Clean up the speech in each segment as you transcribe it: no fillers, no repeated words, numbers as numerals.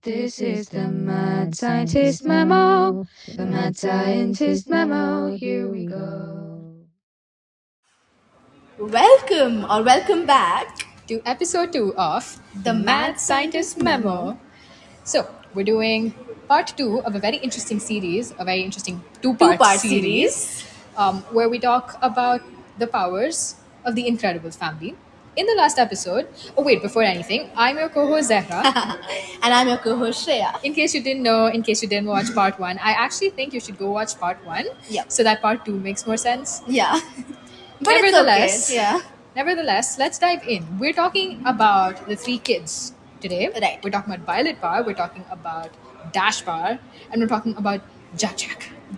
This is the Mad Scientist Memo. The Mad Scientist Memo. Here we go. Welcome back to episode 2 of The Mad Scientist Memo. So, we're doing part 2 of a very interesting series, a very interesting Two-part two-part series. series, where we talk about the powers of the Incredibles family. In the last episode, oh wait, before anything, I'm your co-host Zehra. And I'm your co-host Shreya. In case you didn't know, in case you didn't watch part 1, I actually think you should go watch part 1 Yep. so that part 2 makes more sense. Yeah. But Nevertheless, it's okay. Yeah. Nevertheless, let's dive in. We're talking about the three kids today. Right. We're talking about Violet Bar, we're talking about Dash Bar, and we're talking about Jack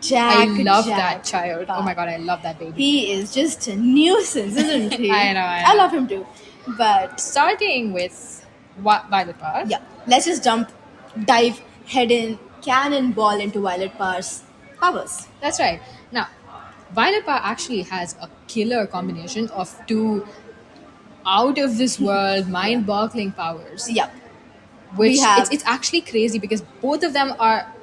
Jack. I love that child. Oh my god, I love that baby. He is just a nuisance, isn't he? I know. I love him too. But starting with Violet Bar. yeah, let's just dive head in, cannonball into Violet Bar's powers. That's right. Now, Violet Bar actually has a killer combination of two out of this world, mind boggling powers. Yep. Which We have- it's actually crazy because both of them are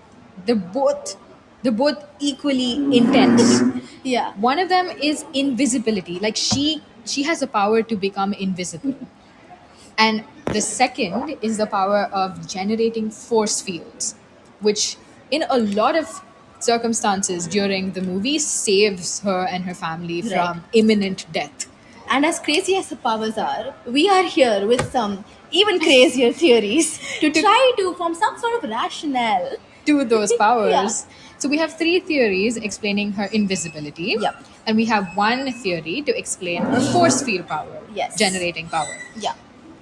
they're both equally intense. Yeah. One of them is invisibility. Like she has the power to become invisible. And the second is the power of generating force fields, which in a lot of circumstances during the movie saves her and her family Right. from imminent death. And as crazy as the powers are, we are here with some even crazier theories to try to form some sort of rationale. To those powers. Yeah. So we have three theories explaining her invisibility. Yep. And we have one theory to explain her force field power. Yes. Generating power. Yeah.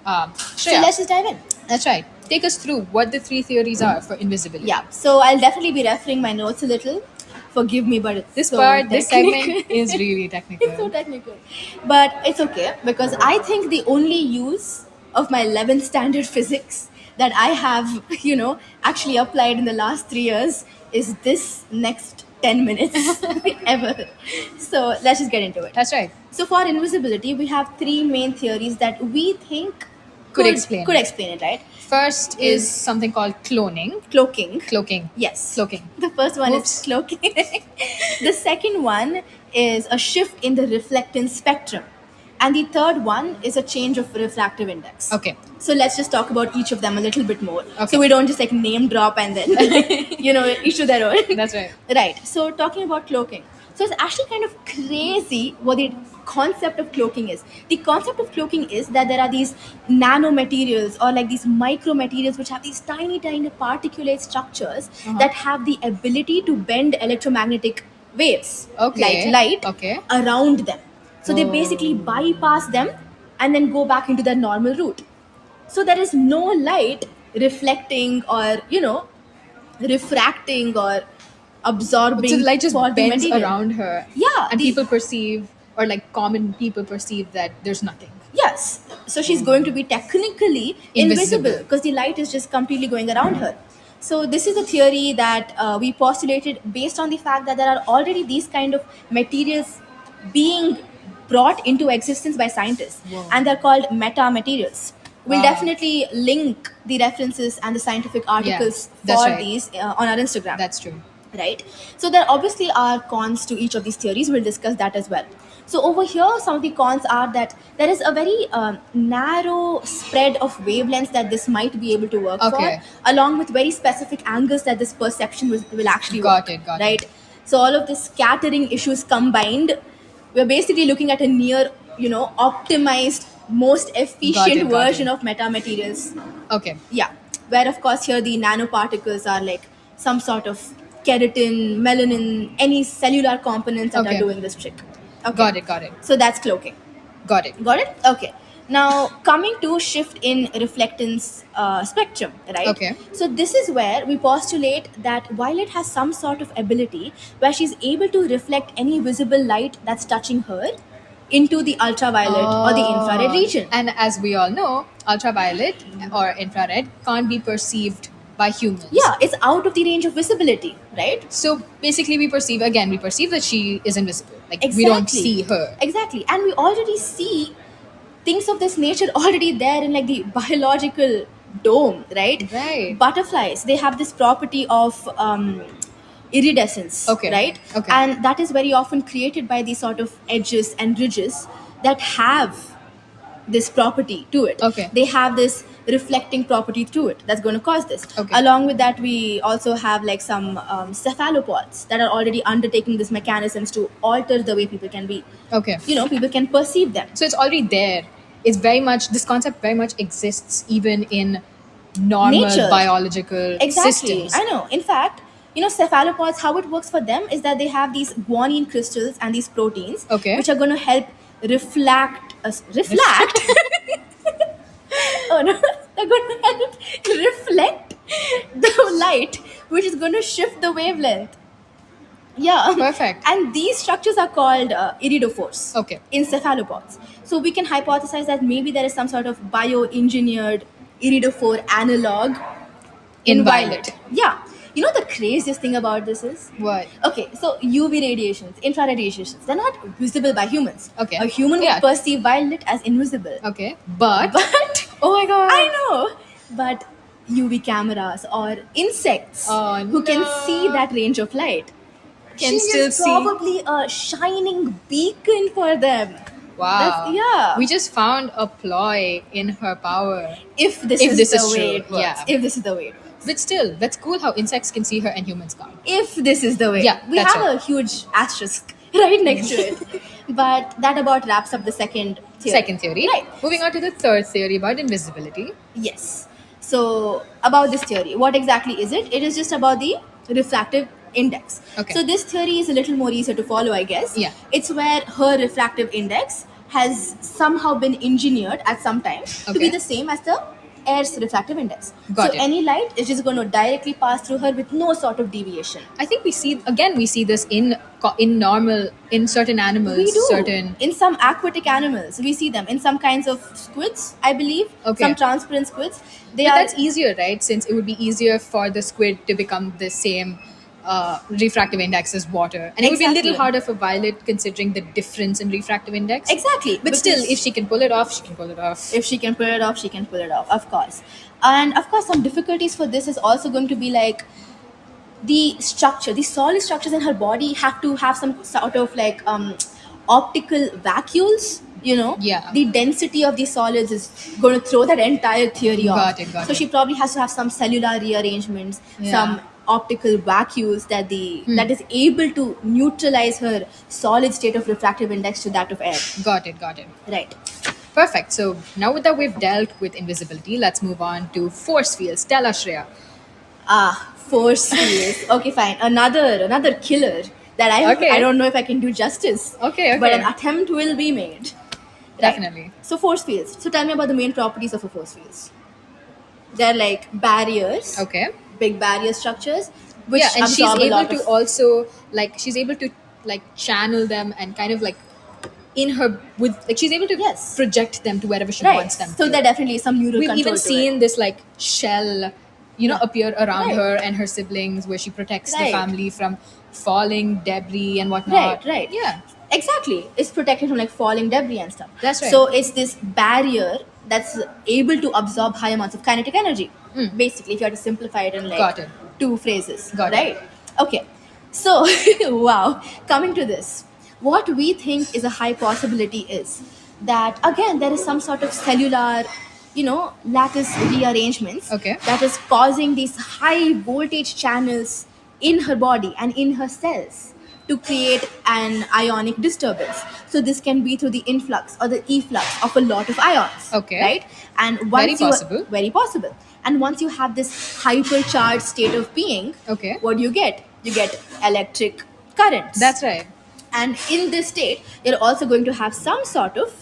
So Shreya, let's just dive in. that's right. Take us through what the three theories are for invisibility. Yeah. So I'll definitely be referring my notes a little. Forgive me, but it's This so part, this technical. segment is really technical. It's so technical. But it's okay because I think the only use of my 11th standard physics that I have, actually applied in the last 3 years is this next 10 minutes ever. So let's just get into it. That's right. So for invisibility, we have three main theories that we think Could explain it, right? First is something called cloning. Cloaking. Yes. Cloaking. The first one Whoops. is cloaking. The second one is a shift in the reflectance spectrum. And the third one is a change of refractive index. Okay. So let's just talk about each of them a little bit more. Okay. So we don't just like name drop and then, each to their own. That's right. Right. So talking about cloaking. So it's actually kind of crazy what the concept of cloaking is. The concept of cloaking is that there are these nanomaterials or like these micromaterials which have these tiny, tiny particulate structures that have the ability to bend electromagnetic waves, Okay. light Okay. around them. So they Whoa. basically bypass them and then go back into their normal route. So there is no light reflecting or, refracting or absorbing. So the light just for the bends material. around her. Yeah, And the- people perceive, or like common people perceive that there's nothing. Yes. So she's going to be technically Invisible. invisible because the light is just completely going around her. So this is a theory that we postulated based on the fact that there are already these kind of materials being brought into existence by scientists. Whoa. And they're called meta materials. We'll Wow. definitely link the references and the scientific articles that's for right. these on our Instagram. That's true. Right? So there obviously are cons to each of these theories. We'll discuss that as well. So over here, some of the cons are that there is a very narrow spread of wavelengths that this might be able to work Okay. for, along with very specific angles that this perception will actually Got work. it, got it. right? So all of the scattering issues combined, we're basically looking at a near, optimized, most efficient got version it. of metamaterials. Okay. Yeah, where of course here the nanoparticles are like some sort of keratin, melanin, any cellular components that Okay. are doing this trick. Okay. Got it. So that's cloaking. Got it. Got it? Okay. Now coming to shift in reflectance spectrum, right? Okay. So this is where we postulate that Violet has some sort of ability where she's able to reflect any visible light that's touching her into the ultraviolet or the infrared region. And as we all know, ultraviolet or infrared can't be perceived by humans. Yeah, it's out of the range of visibility, right? So basically, we perceive that she is invisible. Like we don't Exactly. see her. Exactly. And we already see things of this nature already there in like the biological dome, right? Right. Butterflies, they have this property of iridescence, Okay. right? Okay. And that is very often created by these sort of edges and ridges that have this property to it. Okay. They have this reflecting property to it that's going to cause this. Okay. Along with that, we also have like some cephalopods that are already undertaking these mechanisms to alter the way people can be, Okay. people can perceive them. So it's already there. It's very much, this concept very much exists even in normal Nature. biological Exactly. systems. I know. In fact, cephalopods, how it works for them is that they have these guanine crystals and these proteins, Okay. which are going to help reflect. Oh no, they're going to help reflect the light, which is going to shift the wavelength. Yeah. Perfect. And these structures are called iridophores. Okay. In cephalopods. So we can hypothesize that maybe there is some sort of bioengineered iridophore analog In violet. Yeah. You know the craziest thing about this is? What? Okay, so UV radiations, infrared radiations, they're not visible by humans. Okay. A human Yeah. would perceive violet as invisible. Okay. But, But oh my god. I know. But UV cameras or insects Oh, who can no. see that range of light can She still is see probably a shining beacon for them. Wow. Yeah. We just found a ploy in her power. If this If is this the is way true, it works. yeah. If this is the way it works. But still, that's cool how insects can see her and humans can't. If this is the way. Yeah, we that's have right. a huge asterisk right next to it. But that about wraps up the second theory. Second theory. Right. Moving on to the third theory about invisibility. Yes. So about this theory, what exactly is it? It is just about the refractive index. Okay. So this theory is a little more easier to follow, I guess. Yeah. It's where her refractive index has somehow been engineered at some time to be Okay. the same as the air's refractive index. Got so it. any light is just going to directly pass through her with no sort of deviation. I think we see this in certain animals, We do. certain. In some aquatic animals, we see them. In some kinds of squids, I believe. Okay. Some transparent squids. They But are. that's easier, right? Since it would be easier for the squid to become the same refractive index as water, and it would be a little Exactly. harder for Violet considering the difference in refractive index. Exactly. But still, because if she can pull it off, she can pull it off. if she can pull it off, she can pull it off, of course. And of course, some difficulties for this is also going to be like the structure. The solid structures in her body have to have some sort of like optical vacuoles. Yeah. The density of the solids is going to throw that entire theory off. Got So it. she probably has to have some cellular rearrangements, Yeah. some optical vacuoles that that is able to neutralize her solid state of refractive index to that of air. Got it. Right. Perfect. So now that we've dealt with invisibility, let's move on to force fields. Tell us, Shreya. Force fields. Okay, fine. Another killer that Okay. I don't know if I can do justice. Okay. But an attempt will be made. Right. Definitely. So force fields. So tell me about the main properties of a force fields. They're like barriers. Okay. Big barrier structures. Which Yeah, and she's absorb a able lot to of- also she's able to channel them and kind of in her she's able to Yes. project them to wherever she Right. wants them So to. there definitely is some neural We've control even to seen it. this shell appear around Right. her and her siblings where she protects the Right. family from falling debris and whatnot. Right. Yeah. Exactly. It's protected from falling debris and stuff. That's right. So it's this barrier that's able to absorb high amounts of kinetic energy. Basically, if you had to simplify it in Got it. 2 phrases. Got it. right? Okay. So wow. Coming to this, what we think is a high possibility is that again there is some sort of cellular, lattice rearrangements Okay. that is causing these high voltage channels in her body and in her cells to create an ionic disturbance. So this can be through the influx or the efflux of a lot of ions. Okay. Right? And once possible. Very possible. And once you have this hypercharged state of being, Okay. what do you get? You get electric currents. That's right. And in this state, you're also going to have some sort of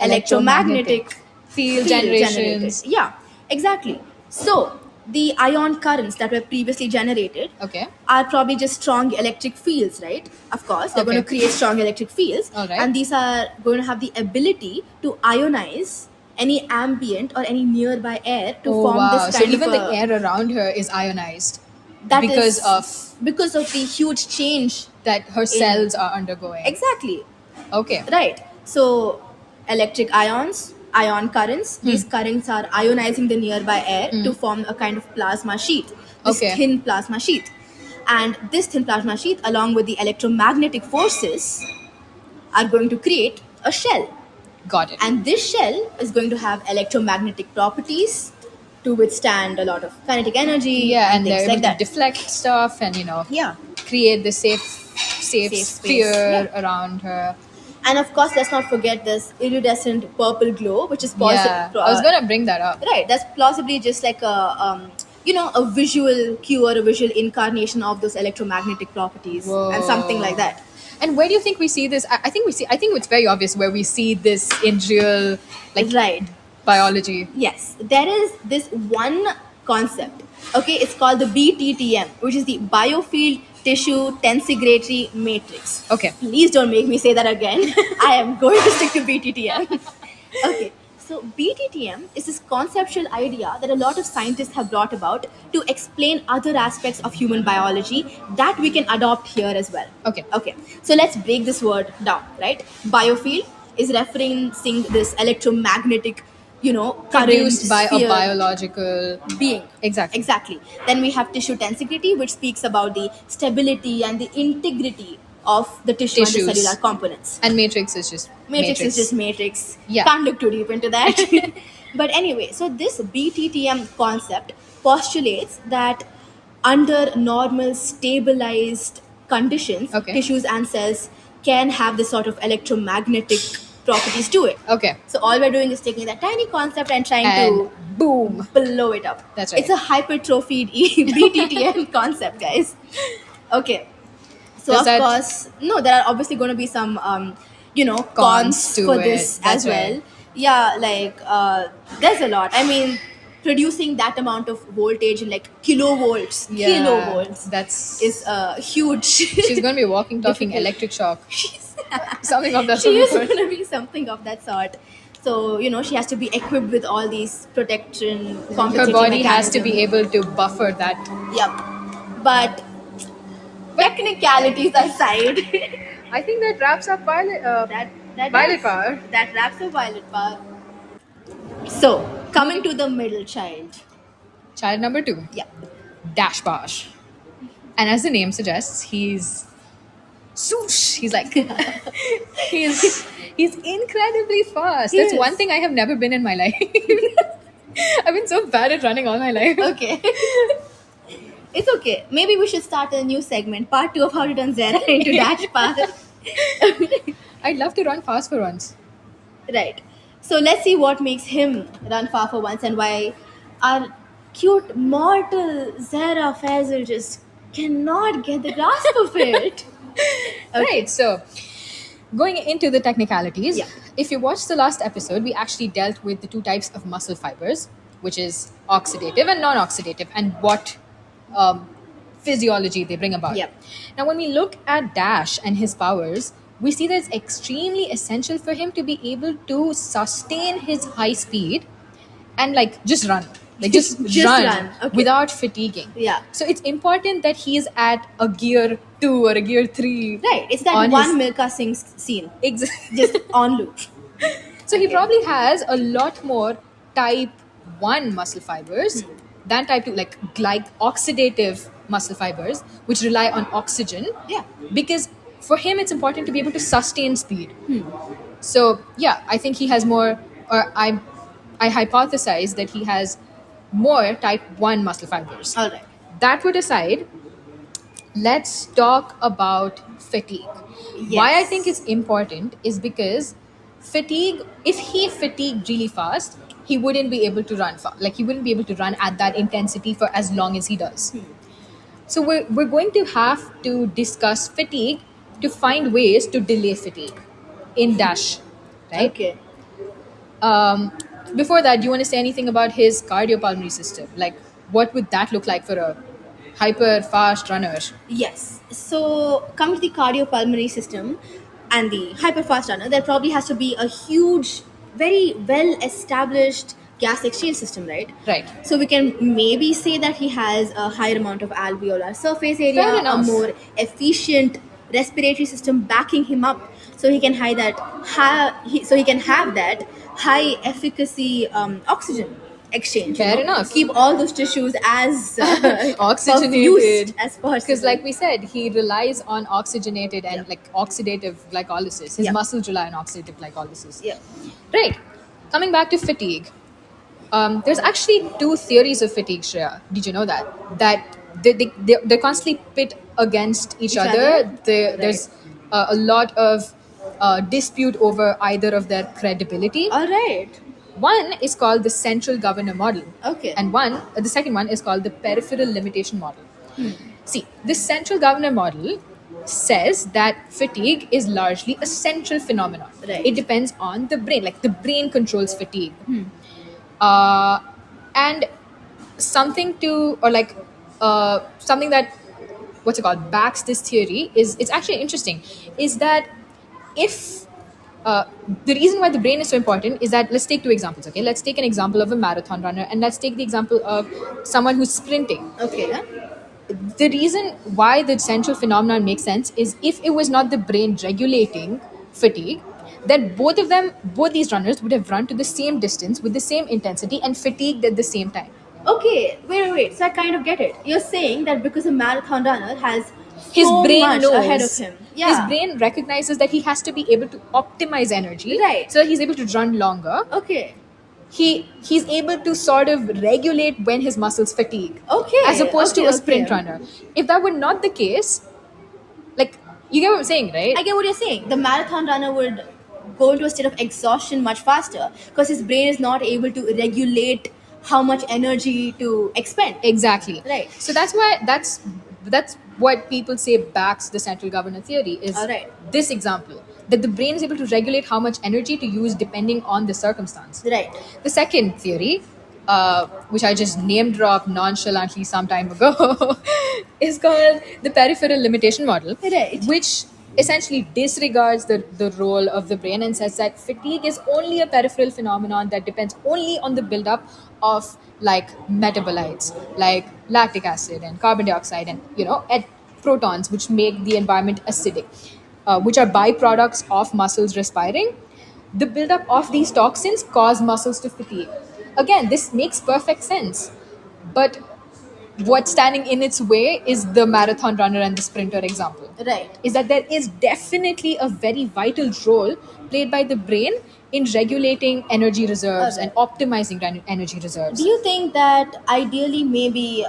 electromagnetic field generations. generated. Yeah, exactly. So the ion currents that were previously generated Okay. are probably just strong electric fields, right? Of course, they're going to Okay. create strong electric fields. All right. And these are going to have the ability to ionize any ambient or any nearby air to Oh form wow! this So kind even of the air around her is ionized that because is- because of the huge change. that her cells are undergoing. Exactly. Okay. Right. So electric ions ion currents. These currents are ionizing the nearby air to form a kind of plasma sheet, this Okay. thin plasma sheet. And this thin plasma sheet, along with the electromagnetic forces, are going to create a shell. Got it. And this shell is going to have electromagnetic properties to withstand a lot of kinetic energy Yeah, and things they're like able to that. deflect stuff and Yeah. create the safe Safe sphere space. around her. And of course, let's not forget this iridescent purple glow, which is Yeah, I was gonna bring that up. right. That's plausibly just like a visual cue or a visual incarnation of those electromagnetic properties and something like that. And where do you think we see this? I think I think it's very obvious where we see this in real, like, Right. biology. Yes, there is this one concept. Okay, it's called the BTTM, which is the Biofield Tissue Tensegratory Matrix. Okay. Please don't make me say that again. I am going to stick to BTTM. Okay, so BTTM is this conceptual idea that a lot of scientists have brought about to explain other aspects of human biology that we can adopt here as well. Okay. Okay, so let's break this word down, right? Biofield is referencing this electromagnetic, current Produced by a sphere biological being. Exactly. Exactly. Then we have tissue tensegrity, which speaks about the stability and the integrity of the tissue and Tissues. the cellular components. And matrix is just Matrix is just matrix. Yeah. Can't look too deep into that. But anyway, so this BTTM concept postulates that under normal stabilized conditions, Okay. tissues and cells can have this sort of electromagnetic properties to it. Okay. So all we're doing is taking that tiny concept and trying And to boom. blow it up. That's right. It's a hypertrophied BTTM concept, guys. Okay. So Does of that- course, no, there are obviously going to be some, cons Cons to for it. this That's as well. right. Yeah, like there's a lot. I mean, producing that amount of voltage in like kilovolts, That's is huge. she's gonna be walking, talking Difficult. electric shock. Something of that She is sort. going to be something of that sort. So she has to be equipped with all these protection. Her compensating body has to be mechanisms. able to buffer that. Yep. But technicalities aside, I think that wraps up Violet. that Violet Power. That wraps up Violet Power. So coming to the middle child. Child number 2, Yeah. Dash Bosh. And as the name suggests, he's swoosh. He's like he's incredibly fast. That's Yes. one thing I have never been in my life. I've been so bad at running all my life. Okay. It's okay. Maybe we should start a new segment, part 2 of how to turn Zara into Dash Power. I'd love to run fast for once. Right. So let's see what makes him run far for once and why our cute mortal Zara Faisal just cannot get the grasp of it. Right, so going into the technicalities, Yeah. if you watched the last episode, we actually dealt with the 2 types of muscle fibers, which is oxidative and non-oxidative, and what physiology they bring about. Yep. Now, when we look at Dash and his powers, we see that it's extremely essential for him to be able to sustain his high speed and just run. Just run, okay. without fatiguing. Yeah. So it's important that he is at a gear 2 or a gear 3. Right. It's that On one his- Milka Singh scene. Exactly. Just on loop. So he Okay. probably has a lot more type 1 muscle fibers than type 2, like oxidative muscle fibers, which rely on oxygen. Yeah. Because for him, it's important to be able to sustain speed. So, yeah, I think he has more, or I hypothesize that he has more type 1 muscle fibers. All right. That put aside, let's talk about fatigue. Why I Yes. think it's important is because fatigue, if he fatigued really fast, he wouldn't be able to run he wouldn't be able to run at that intensity for as long as he does. So we're going to have to discuss fatigue to find ways to delay fatigue in Dash, right? Okay. Before that, do you want to say anything about his cardiopulmonary system? Like, what would that look like for a hyper fast runner? Yes. So, coming to the cardiopulmonary system and the hyperfast runner, there probably has to be a huge, very well established gas exchange system, right? Right. So, we can maybe say that he has a higher amount of alveolar surface area, Fair a enough. more efficient respiratory system backing him up. so he can high that so he can have that high efficacy oxygen exchange. Fair enough. Keep all those tissues as Oxygenated. perfused as possible. Because, like we said, he relies on oxygenated and like oxidative glycolysis. His Yeah. muscles rely on oxidative glycolysis. Yeah. Right. Coming back to fatigue, there's actually two theories of fatigue, Shreya. Did you know that? That they're constantly pit against each other. other? There's a lot of dispute over either of their credibility. All right. One is called the central governor model. Okay. And the second one is called the peripheral limitation model. See, this central governor model says that fatigue is largely a central phenomenon. Right. It depends on the brain, like the brain controls fatigue. And something something that backs this theory is, it's actually interesting, is that if the reason why the brain is so important is that, let's take two examples. Okay, let's take an example of a marathon runner, and let's take the example of someone who's sprinting. Okay. The reason why the central phenomenon makes sense is, if it was not the brain regulating fatigue, then both these runners would have run to the same distance with the same intensity and fatigued at the same time. Okay, wait. So I kind of get it. You're saying that because a marathon runner has His so brain much knows, ahead of him. Yeah. his brain recognizes that he has to be able to optimize energy, Right. so that he's able to run longer. Okay. He's able to sort of regulate when his muscles fatigue, Okay. as opposed to a sprint okay. runner. If that were not the case, like, you get what I'm saying, right? I get what you're saying. The marathon runner would go into a state of exhaustion much faster because his brain is not able to regulate how much energy to expend. Exactly. Right. So that's what people say backs the central governor theory is, Alright. this example, that the brain is able to regulate how much energy to use depending on the circumstance. Right. The second theory, which I just name dropped nonchalantly some time ago, is called the peripheral limitation model, Right. which essentially disregards the role of the brain and says that fatigue is only a peripheral phenomenon that depends only on the buildup of like metabolites like lactic acid and carbon dioxide and and protons, which make the environment acidic, which are byproducts of muscles respiring. The buildup of these toxins cause muscles to fatigue. Again, this makes perfect sense, but what's standing in its way is the marathon runner and the sprinter example. Right. Is that there is definitely a very vital role played by the brain in regulating energy reserves and optimizing energy reserves. Do you think that ideally maybe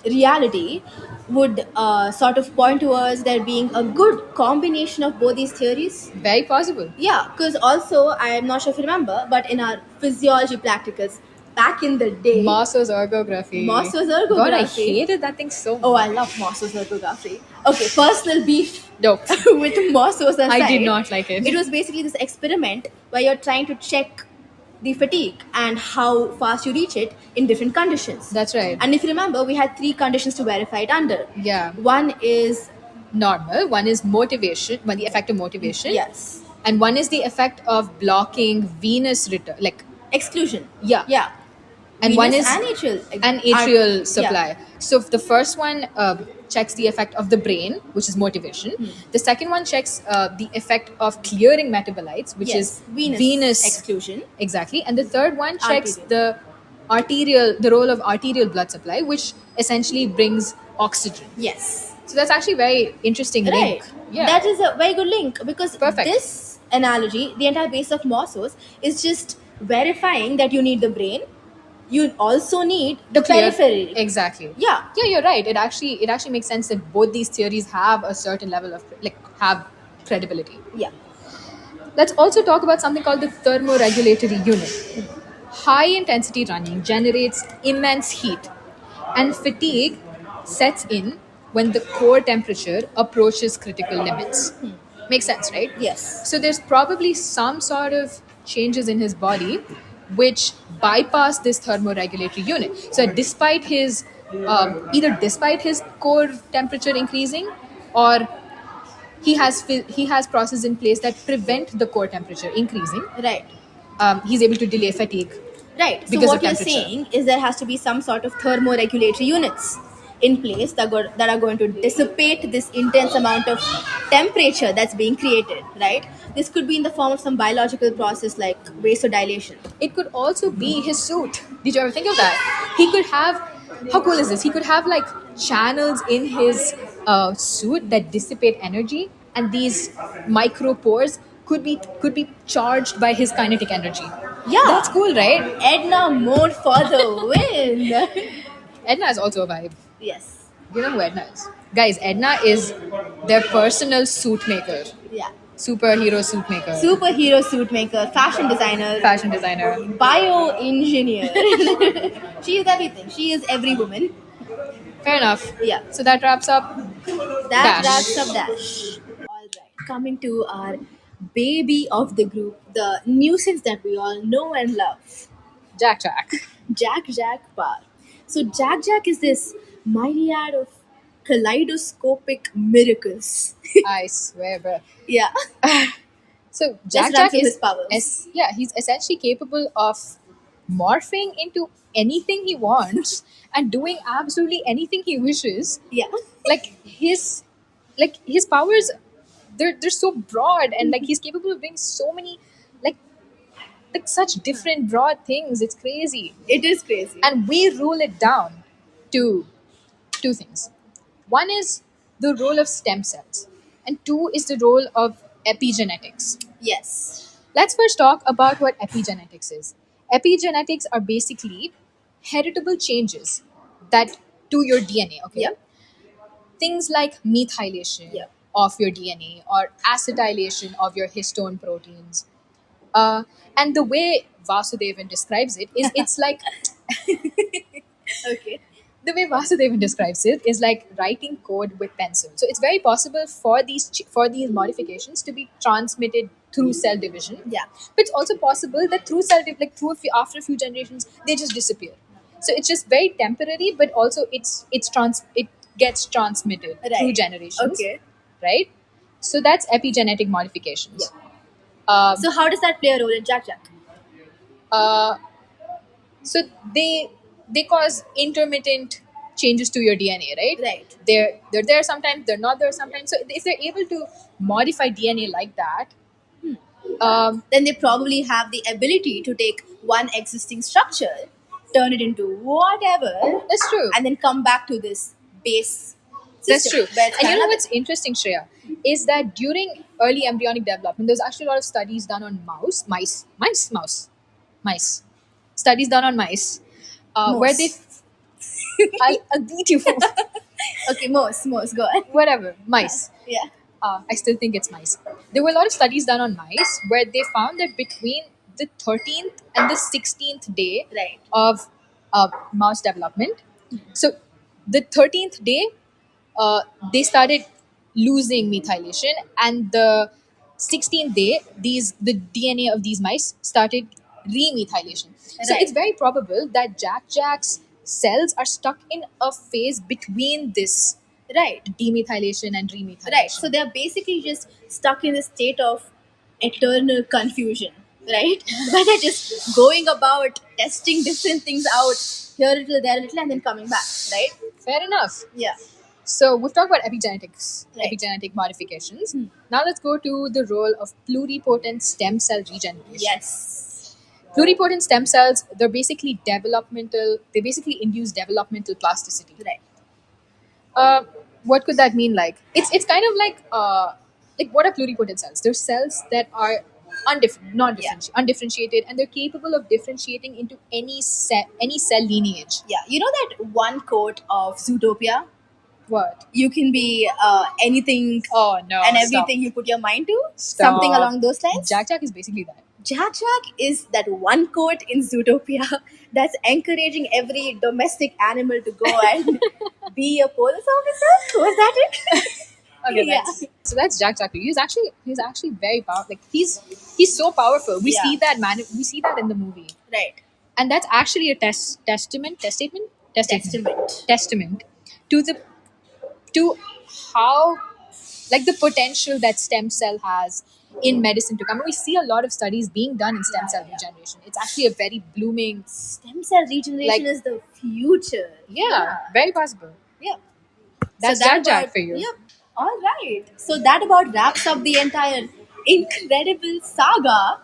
reality would sort of point towards there being a good combination of both these theories? Very possible. Yeah, because also I'm not sure if you remember, but in our physiology practicals back in the day, Mosso's ergography. Mosso's God, I ergography. hated that thing so much. Oh, I love Mosso's ergography. Okay, personal beef No, with Mosso's aside. I did not like it. It was basically this experiment where you're trying to check the fatigue and how fast you reach it in different conditions. That's right. And if you remember, we had 3 conditions to verify it under. Yeah. One is Normal. One is motivation, the effect of motivation. yes, And one is the effect of blocking venous return, like, exclusion. yeah. Yeah. And one Venous is and atrial. an atrial Yeah. supply. So if the first one checks the effect of the brain, which is motivation. The second one checks the effect of clearing metabolites, which Yes, is venous exclusion. exactly. And the third one checks Arterial. the role of arterial blood supply, which essentially brings oxygen. Yes. So that's actually very interesting Right. link. Yeah. That is a very good link because Perfect. this analogy, the entire base of Mossos, is just verifying that you need the brain. You also need the Clear- periphery. Exactly. Yeah. Yeah, you're right. It actually makes sense that both these theories have a certain level of have credibility. Yeah. Let's also talk about something called the thermoregulatory unit. High intensity running generates immense heat, and fatigue sets in when the core temperature approaches critical limits. Makes sense, right? Yes. So there's probably some sort of changes in his body which bypass this thermoregulatory unit. So despite his despite his core temperature increasing, or he has processes in place that prevent the core temperature increasing, Right. he's able to delay fatigue. Right. So Because what of you're temperature. saying is there has to be some sort of thermoregulatory units in place that are going to dissipate this intense amount of temperature that's being created, right? This could be in the form of some biological process like vasodilation. It could also be his suit. Did you ever think of that? He could have, how cool is this? He could have like channels in his suit that dissipate energy, and these micropores could be charged by his kinetic energy. Yeah. That's cool, right? Edna Mode for the win. Edna is also a vibe. Yes. You know who Edna is? Guys, Edna is their personal suit maker. Yeah. Superhero suit maker. Superhero suit maker, fashion designer, Fashion designer. bioengineer. She is everything. She is every woman. Fair enough. Yeah. So that wraps up That Dash. wraps up Dash. Alright. Coming to our baby of the group, the nuisance that we all know and love. Jack Jack. Jack Bar. So Jack is this myriad of kaleidoscopic miracles. I swear, bro. Yeah. So Just Jack run Jack through is his powers. he's essentially capable of morphing into anything he wants and doing absolutely anything he wishes. Yeah. Like his powers, they're so broad, and like he's capable of doing so many like such different broad things. It's crazy. It is crazy. And we rule it down to two things. One is the role of stem cells, and two is the role of epigenetics. Yes. Let's first talk about what epigenetics is. Epigenetics are basically heritable changes that to your DNA, okay? Yep. Things like methylation Yep. of your DNA or acetylation of your histone proteins. And the way Vasudevan describes it is it's like Okay. the way Vasudevan describes it is like writing code with pencil. So it's very possible for these modifications to be transmitted through cell division. Yeah. But it's also possible that through after a few generations they just disappear. So it's just very temporary, but also it gets transmitted through Right. generations. Okay. Right. So that's epigenetic modifications. So how does that play a role in Jack? Uh, so they cause intermittent changes to your DNA, right? Right. They're there sometimes, they're not there sometimes. So if they're able to modify DNA like that, Then they probably have the ability to take one existing structure, turn it into whatever, that's true. and then come back to this base That's system. true. where it's And you kind know of- what's interesting, Shreya, is that during early embryonic development, there's actually a lot of studies done on mice. Studies done on mice, where they. I'll beat you. Okay, most, go on. Whatever, mice. Yeah. I still think it's mice. There were a lot of studies done on mice where they found that between the 13th and the 16th day Right. of mouse development, so the 13th day, they started losing methylation, and the 16th day, the DNA of these mice started remethylation. So Right. it's very probable that Jack's cells are stuck in a phase between this Right. demethylation and remethylation. Right. So they're basically just stuck in a state of eternal confusion, right? Where they're just going about testing different things out, here a little, there a little, and then coming back, right? Fair enough. Yeah. So we've talked about epigenetics, Right. epigenetic modifications. Now let's go to the role of pluripotent stem cell regeneration. Yes. Pluripotent stem cells, they're basically developmental. They basically induce developmental plasticity. Right. What could that mean? Like it's kind of like what are pluripotent cells? They're cells that are undifferentiated, and they're capable of differentiating into any cell lineage. Yeah. You know that one quote of Zootopia? What? You can be anything Oh no! and stop. everything you put your mind to. Stop. Something along those lines. Jack is basically that. Jack is that one quote in Zootopia that's encouraging every domestic animal to go and be a police officer. Was that it? Okay, Yeah. so that's Jack. He's actually very powerful. Like he's so powerful. We Yeah. see that We see that in the movie, Right. and that's actually a testament to how like the potential that stem cell has in medicine to come. We see a lot of studies being done in stem cell regeneration. It's actually a very blooming, Stem cell regeneration Like- is the future. very possible. Yeah. That's So that Jack about- for you. Yep. All right. So that about wraps up the entire incredible saga.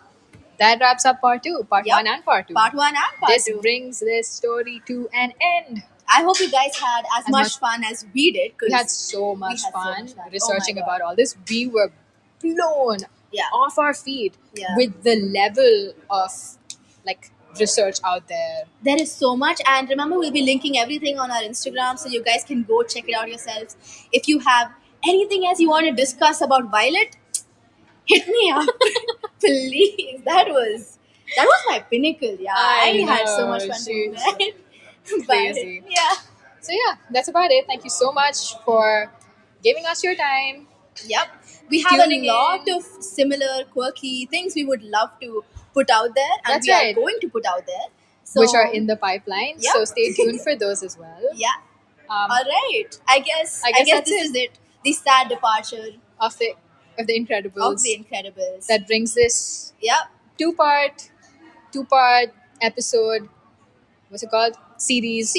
That wraps up part 2, part Yep. 1 and part 2. Part 1 and part This 2. brings this story to an end. I hope you guys had as much fun as we did. 'cause We had so much had so fun much fun. researching Oh my God. about all this. We were blown Yeah. off our feet Yeah. with the level of like research out there. There is so much, and remember, we'll be linking everything on our Instagram, so you guys can go check it out yourselves. If you have anything else you want to discuss about Violet, hit me up, please. That was my pinnacle. Yeah, I had so much fun doing that. But, crazy. yeah. So yeah, that's about it. Thank you so much for giving us your time. Yep. We have Tuning a lot in. of similar quirky things we would love to put out there, and That's we right. are going to put out there. So, Which are in the pipeline. Yep. So stay tuned for those as well. Yeah. Um, All right. I guess that's this is it. The sad departure of the Incredibles. of the Incredibles. That brings this Yep. two-part episode. What's it called? Series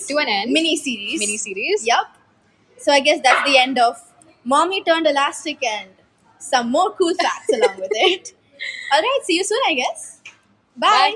to an end. Mini series. Yep. So I guess that's the end of Mommy Turned Elastic and some more cool facts along with it. All right. See you soon, I guess. Bye. Bye.